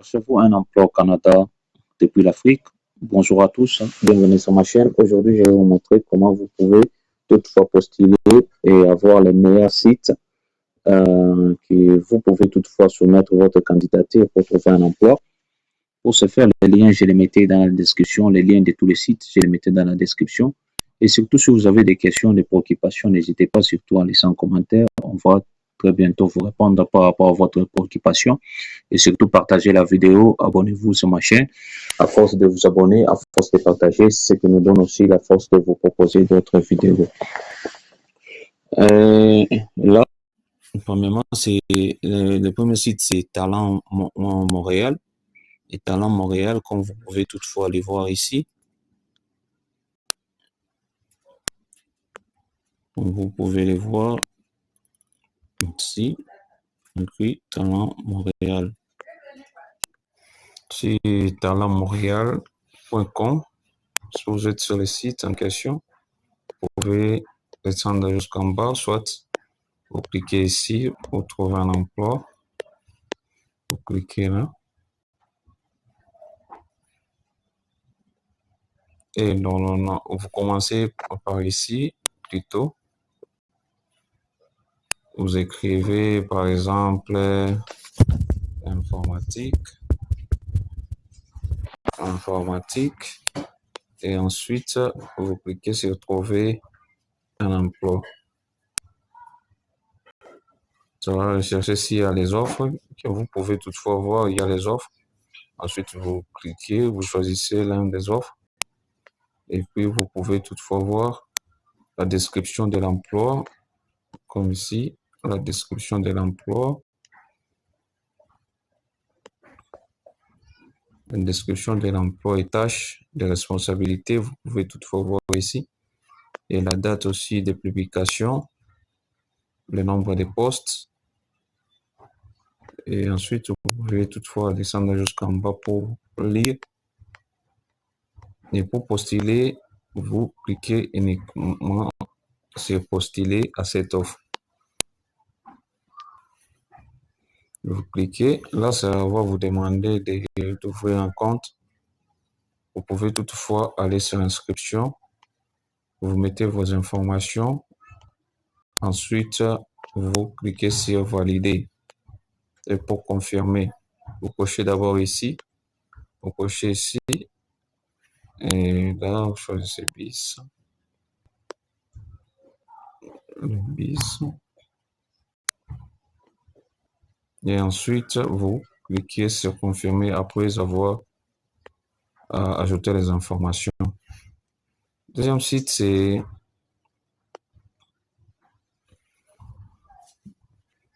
Cherchez-vous un emploi au Canada depuis l'Afrique? Bonjour à tous, bienvenue sur ma chaîne. Aujourd'hui, je vais vous montrer comment vous pouvez toutefois postuler et avoir les meilleurs sites que vous pouvez toutefois soumettre votre candidature pour trouver un emploi. Pour ce faire, les liens, je les mettais dans la description, les liens de tous les sites, je les mettais dans la description. Et surtout, si vous avez des questions, des préoccupations, n'hésitez pas surtout à laisser un commentaire. On va très bientôt vous répondre par rapport à votre préoccupation. Et surtout, partagez la vidéo, abonnez-vous sur ma chaîne. À force de vous abonner, à force de partager, c'est ce qui nous donne aussi la force de vous proposer d'autres vidéos. Là, premièrement, c'est le premier site, c'est Talent Montréal. Et Talent Montréal, comme vous pouvez toutefois aller voir ici, vous pouvez les voir ici, écrit Talent Montréal. C'est talentmontréal.com. Si vous êtes sur le site en question, vous pouvez descendre jusqu'en bas, soit vous cliquez ici pour trouver un emploi. Vous cliquez là. Et non, vous commencez par ici, plutôt. Vous écrivez par exemple informatique, et ensuite vous cliquez sur trouver un emploi. Ça va rechercher s'il y a les offres, que vous pouvez toutefois voir, il y a les offres. Ensuite, vous cliquez, vous choisissez l'un des offres. Et puis, vous pouvez toutefois voir la description de l'emploi, comme ici, la description de l'emploi. La description de l'emploi et tâches de responsabilité, vous pouvez toutefois voir ici. Et la date aussi de publication, le nombre de postes. Et ensuite, vous pouvez toutefois descendre jusqu'en bas pour lire. Et pour postuler, vous cliquez uniquement sur postuler à cette offre. Vous cliquez, là ça va vous demander d'ouvrir un compte. Vous pouvez toutefois aller sur inscription, vous mettez vos informations, ensuite vous cliquez sur valider. Et pour confirmer, vous cochez d'abord ici, vous cochez ici, et là vous choisissez BIS. Le BIS. Et ensuite vous cliquez sur confirmer après avoir ajouté les informations. Deuxième site, c'est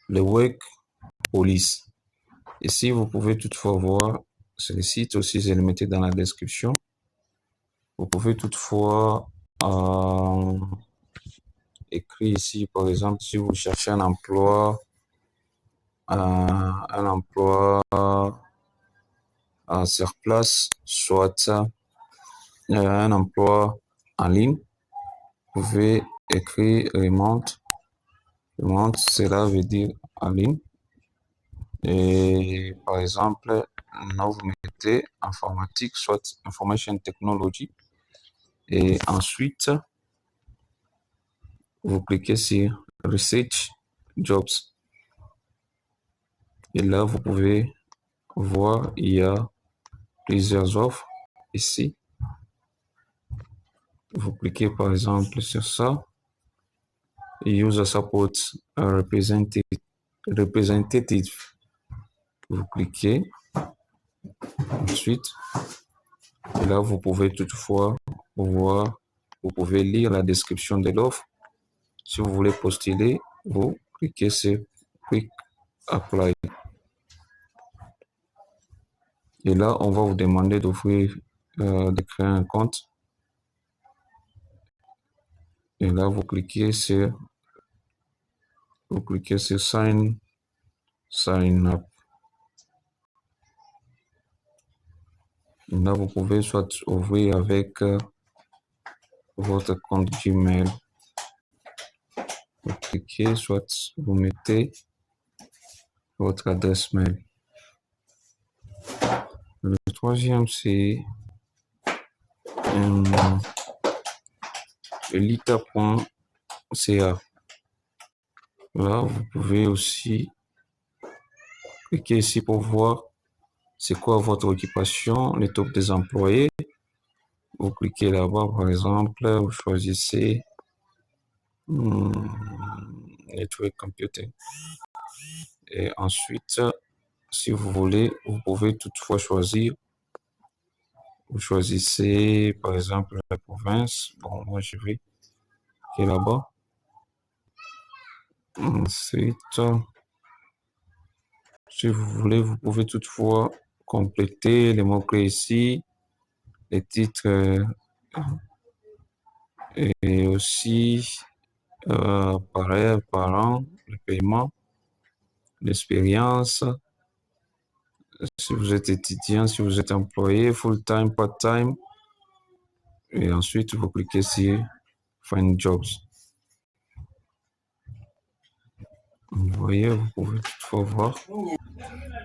le Work Police. Ici, vous pouvez toutefois voir, c'est le site aussi, je le mettais dans la description. Vous pouvez toutefois écrire ici, par exemple, si vous cherchez un emploi sur place, soit un emploi en ligne, vous pouvez écrire remote. Remote, cela veut dire en ligne. Et par exemple, là vous mettez informatique, soit information technology. Et ensuite, vous cliquez sur Research Jobs. Et là, vous pouvez voir, il y a plusieurs offres ici. Vous cliquez par exemple sur ça. User Support Representative. Vous cliquez. Ensuite, là, vous pouvez toutefois voir, vous pouvez lire la description de l'offre. Si vous voulez postuler, vous cliquez sur Quick Apply. Et là, on va vous demander d'ouvrir, de créer un compte. Et là, vous cliquez sur Sign Up. Et là, vous pouvez soit ouvrir avec votre compte Gmail. Vous cliquez, soit vous mettez votre adresse mail. Le troisième, c'est lita.ca. Là, vous pouvez aussi cliquer ici pour voir c'est quoi votre occupation, les top des employés. Vous cliquez là-bas, par exemple, vous choisissez Network Computing. Et ensuite, si vous voulez, vous pouvez toutefois choisir. Vous choisissez, par exemple, la province. Bon, moi, je vais cliquer là-bas. Ensuite, si vous voulez, vous pouvez toutefois compléter les mots-clés ici, les titres et aussi par an, le paiement, l'expérience. Si vous êtes étudiant, si vous êtes employé, full-time, part-time. Et ensuite, vous cliquez sur Find Jobs. Vous voyez, vous pouvez toutefois voir.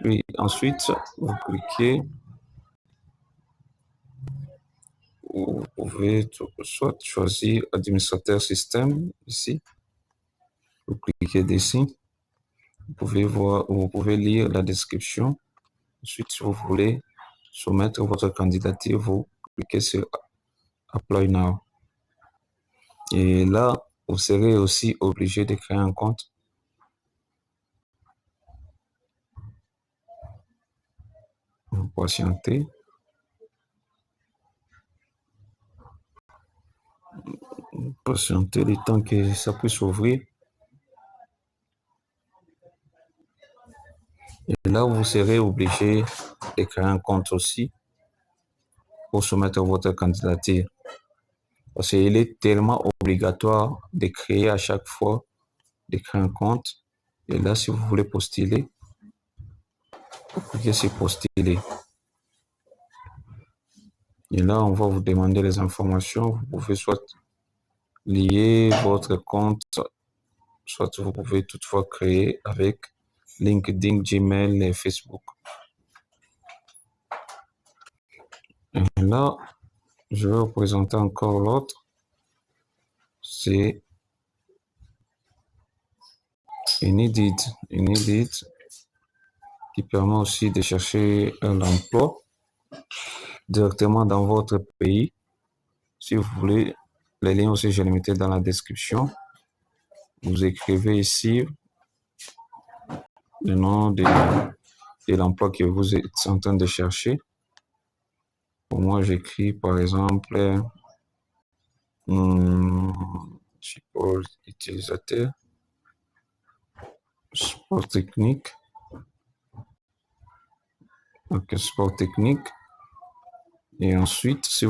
Puis ensuite, vous cliquez. Vous pouvez soit choisir administrateur système ici. Vous cliquez dessus. Vous pouvez voir, vous pouvez lire la description. Ensuite, si vous voulez soumettre votre candidature, vous cliquez sur Apply Now. Et là, vous serez aussi obligé de créer un compte. Vous patientez. Vous patientez le temps que ça puisse ouvrir. Et là, vous serez obligé de créer un compte aussi pour soumettre votre candidature. Parce qu'il est tellement obligatoire de créer à chaque fois, de créer un compte. Et là, si vous voulez postuler, vous cliquez sur postuler. Et là, on va vous demander les informations. Vous pouvez soit lier votre compte, soit vous pouvez toutefois créer avec LinkedIn, Gmail et Facebook. Et là, je vais vous présenter encore l'autre. C'est Indeed. Indeed qui permet aussi de chercher un emploi directement dans votre pays. Si vous voulez, les liens aussi, je les mettais dans la description. Vous écrivez ici le nom de l'emploi que vous êtes en train de chercher. Pour moi, j'écris par exemple support utilisateur, sport technique. Ok, sport technique. Et ensuite, si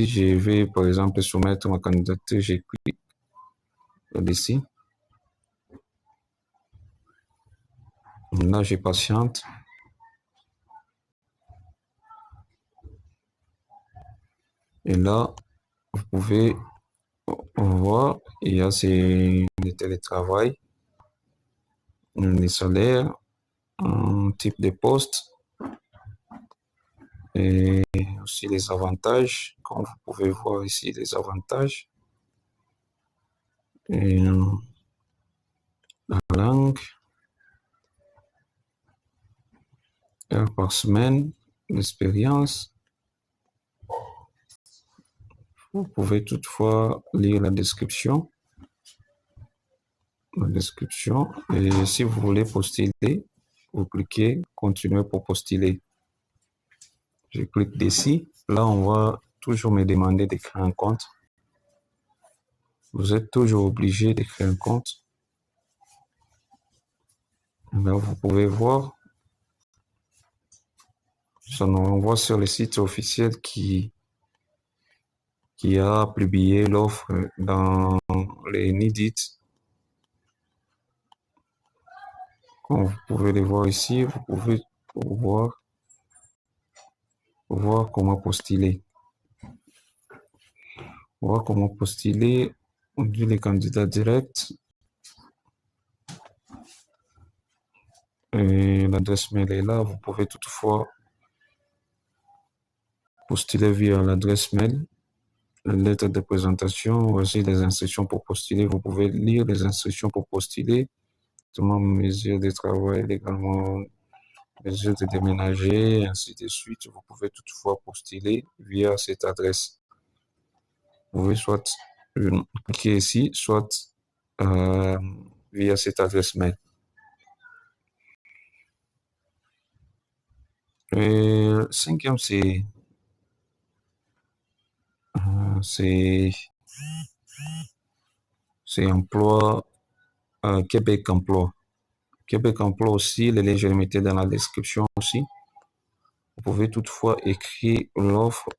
je vais par exemple soumettre ma candidature, j'écris ici. Là, je patiente. Et là, vous pouvez voir, il y a le télétravail, les salaires, un type de poste et aussi les avantages. Comme vous pouvez voir ici, les avantages. Et la langue, heure par semaine, l'expérience. Vous pouvez toutefois lire la description. Et si vous voulez postuler, vous cliquez continuer pour postuler. Je clique dessus. Là, on va toujours me demander de créer un compte. Vous êtes toujours obligé de créer un compte. Là, vous pouvez voir. Ça nous renvoie sur le site officiel qui a publié l'offre dans les Indeed. Comme vous pouvez le voir ici, vous pouvez voir comment postuler. Voir comment postuler. On dit les candidats directs. Et l'adresse mail est là. Vous pouvez toutefois postuler via l'adresse mail, la lettre de présentation, voici les instructions pour postuler. Vous pouvez lire les instructions pour postuler, notamment mesures de travail, également mesures de déménager, ainsi de suite. Vous pouvez toutefois postuler via cette adresse. Vous pouvez soit cliquer ici, soit via cette adresse mail. Le cinquième, c'est emploi, Québec Emploi. Québec Emploi aussi, les liens je les mettais dans la description aussi. Vous pouvez toutefois écrire l'offre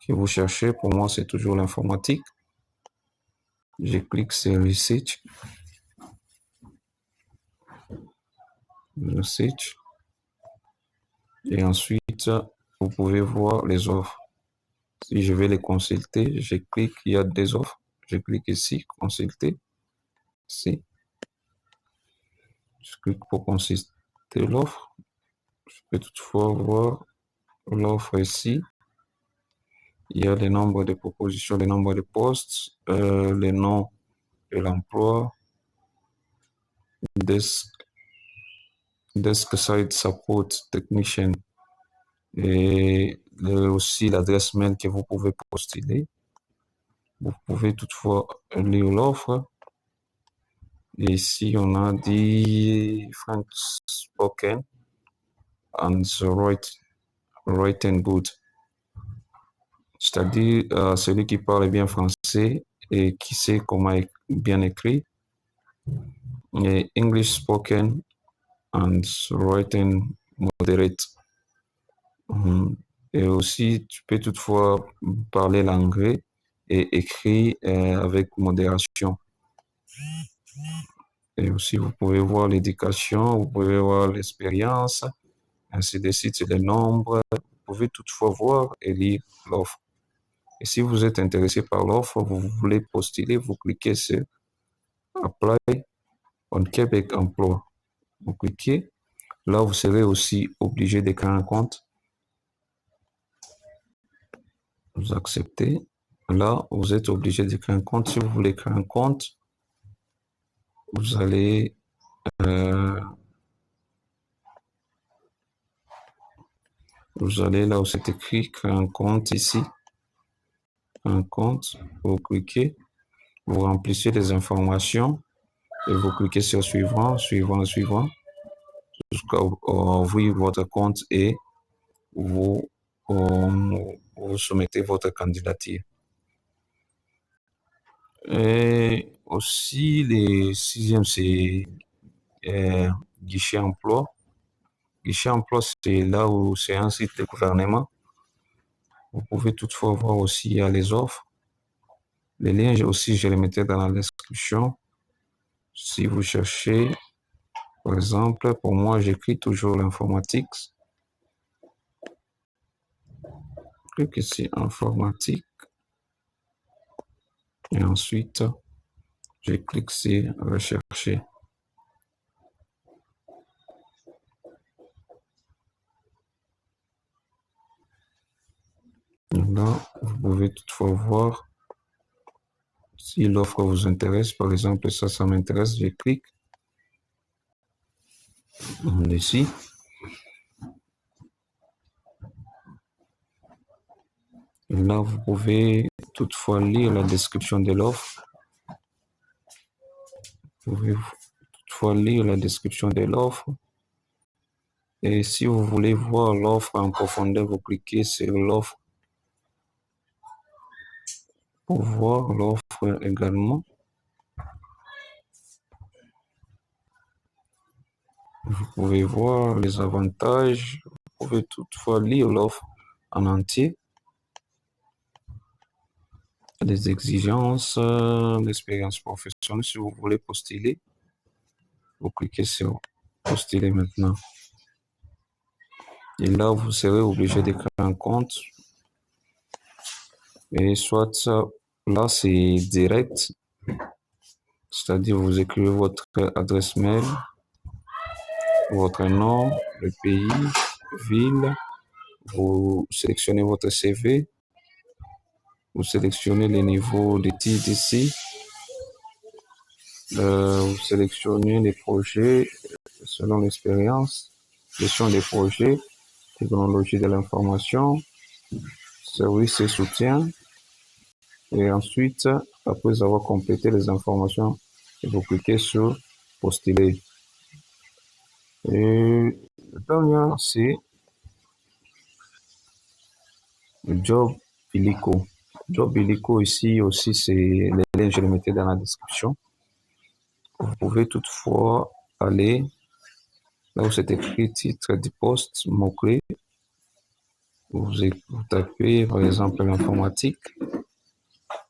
que vous cherchez. Pour moi, c'est toujours l'informatique. Je clique sur Research. Et ensuite, vous pouvez voir les offres. Si je vais les consulter, je clique, il y a des offres. Je clique ici, consulter. Ici. Je clique pour consulter l'offre. Je peux toutefois voir l'offre ici. Il y a le nombre de propositions, le nombre de postes, le nom de l'emploi, desk side support technician et aussi l'adresse mail que vous pouvez postuler. Vous pouvez toutefois lire l'offre. Et ici, on a dit French spoken and written good. C'est-à-dire celui qui parle bien français et qui sait comment bien écrire. Et English spoken and written moderate. Et aussi, tu peux toutefois parler l'anglais et écrire avec modération. Et aussi, vous pouvez voir l'éducation, vous pouvez voir l'expérience, ainsi de suite, les nombres. Vous pouvez toutefois voir et lire l'offre. Et si vous êtes intéressé par l'offre, vous voulez postuler, vous cliquez sur Apply on Québec Emploi. Vous cliquez. Là, vous serez aussi obligé de créer un compte. Vous acceptez. Là, vous êtes obligé de créer un compte. Si vous voulez créer un compte, vous allez là où c'est écrit créer un compte ici. Un compte, vous cliquez, vous remplissez les informations et vous cliquez sur suivant, jusqu'à ouvrir votre compte et vous soumettez votre candidature. Et aussi, les sixième, c'est guichet emploi. Guichet emploi, c'est là où c'est un site de gouvernement. Vous pouvez toutefois voir aussi les offres. Les liens aussi, je les mettais dans la description. Si vous cherchez, par exemple, pour moi, j'écris toujours l'informatique. Clique ici, informatique. Et ensuite, je clique sur rechercher. Là, vous pouvez toutefois voir si l'offre vous intéresse. Par exemple, ça m'intéresse, je clique ici. Et là, vous pouvez toutefois lire la description de l'offre. Vous pouvez toutefois lire la description de l'offre. Et si vous voulez voir l'offre en profondeur, vous cliquez sur l'offre pour voir l'offre également. Vous pouvez voir les avantages. Vous pouvez toutefois lire l'offre en entier. Les exigences, l'expérience professionnelle. Si vous voulez postuler, vous cliquez sur postuler maintenant. Et là, vous serez obligé de créer un compte. Et soit là, c'est direct. C'est-à-dire, vous écrivez votre adresse mail, votre nom, le pays, ville, vous sélectionnez votre CV, vous sélectionnez les niveaux de titres ici, vous sélectionnez les projets selon l'expérience, gestion des projets, technologie de l'information, services et soutien. Et ensuite, après avoir complété les informations, vous cliquez sur postuler. Et le dernier, c'est le job illico. Job illico ici aussi, c'est les liens, je les mettais dans la description. Vous pouvez toutefois aller là où c'est écrit titre du poste, mots-clés. Vous tapez par exemple l'informatique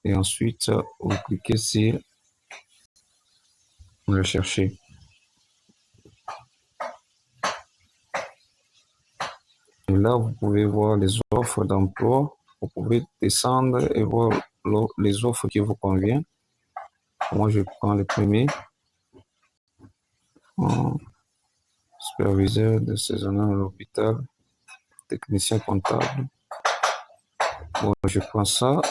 et ensuite vous cliquez sur rechercher. Et là, vous pouvez voir les offres d'emploi. Vous pouvez descendre et voir les offres qui vous conviennent. Moi, je prends le premier. Superviseur de saisonnier à l'hôpital, technicien comptable. Bon, je prends ça.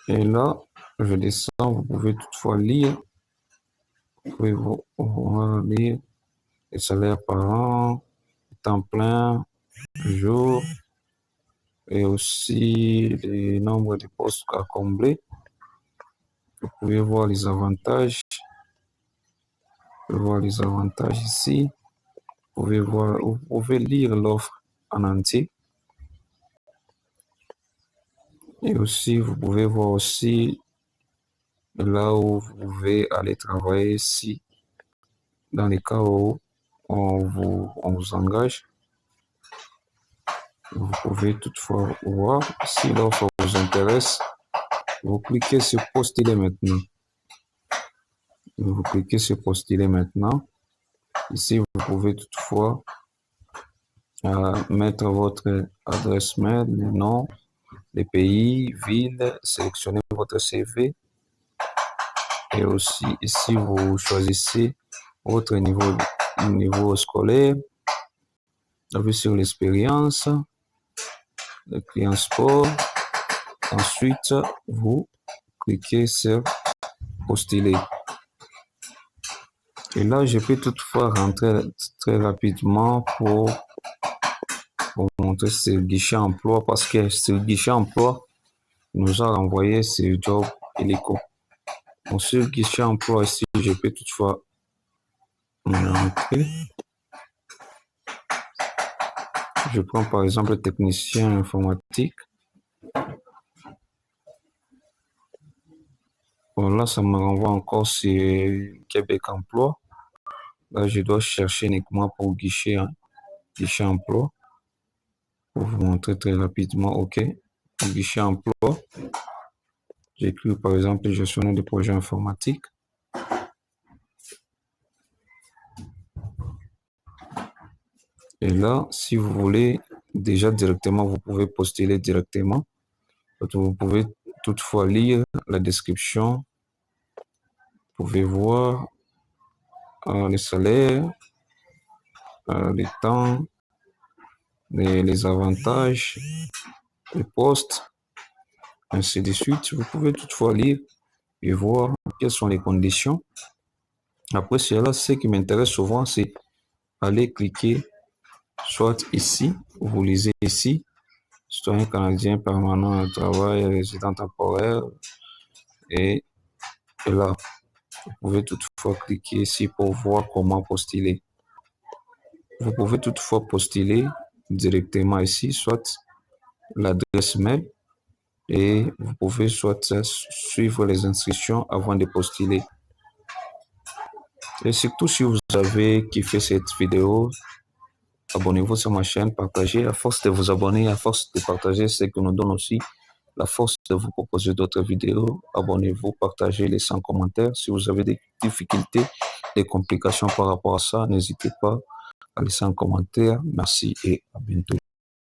Et là, je descends. Vous pouvez toutefois lire. Vous pouvez voir lire les salaires par an, temps plein, jour, et aussi les nombres de postes à combler. Vous pouvez voir les avantages. Vous pouvez voir les avantages ici. Vous pouvez lire l'offre en entier. Et aussi, vous pouvez voir aussi là où vous pouvez aller travailler ici, dans les cas où on vous engage. Vous pouvez toutefois voir si l'offre vous intéresse. Vous cliquez sur postuler maintenant. Vous cliquez sur postuler maintenant. Ici, vous pouvez toutefois mettre votre adresse mail, le nom, les pays, ville, sélectionnez votre CV. Et aussi, ici, vous choisissez votre niveau scolaire. Vous avez sur l'expérience, le client sport. Ensuite, vous cliquez sur postuler. Et là, je peux toutefois rentrer très rapidement pour montrer ce guichet emploi parce que ce guichet emploi nous a renvoyé ce job illico. Donc, ce guichet emploi ici, je peux toutefois rentrer. Je prends par exemple le technicien informatique. Bon, là, ça me renvoie encore sur Québec Emploi. Là, je dois chercher uniquement pour guichet emploi. Pour vous montrer très rapidement, OK. Pour guichet emploi, j'écris par exemple gestionnaire de projet informatique. Et là, si vous voulez déjà directement, vous pouvez postuler directement. Vous pouvez toutefois lire la description. Vous pouvez voir les salaires, les temps, les avantages, les postes, ainsi de suite. Vous pouvez toutefois lire et voir quelles sont les conditions. Après cela, ce qui m'intéresse souvent, c'est aller cliquer soit ici, vous lisez ici, citoyen canadien permanent de travail, résident temporaire, et là, vous pouvez toutefois cliquer ici pour voir comment postuler. Vous pouvez toutefois postuler directement ici, soit l'adresse mail, et vous pouvez soit suivre les instructions avant de postuler. Et surtout, si vous avez kiffé cette vidéo, abonnez-vous sur ma chaîne, partagez. À force de vous abonner, à force de partager, c'est que nous donne aussi la force de vous proposer d'autres vidéos. Abonnez-vous, partagez, laissez un commentaire. Si vous avez des difficultés, des complications par rapport à ça, n'hésitez pas à laisser un commentaire. Merci et à bientôt.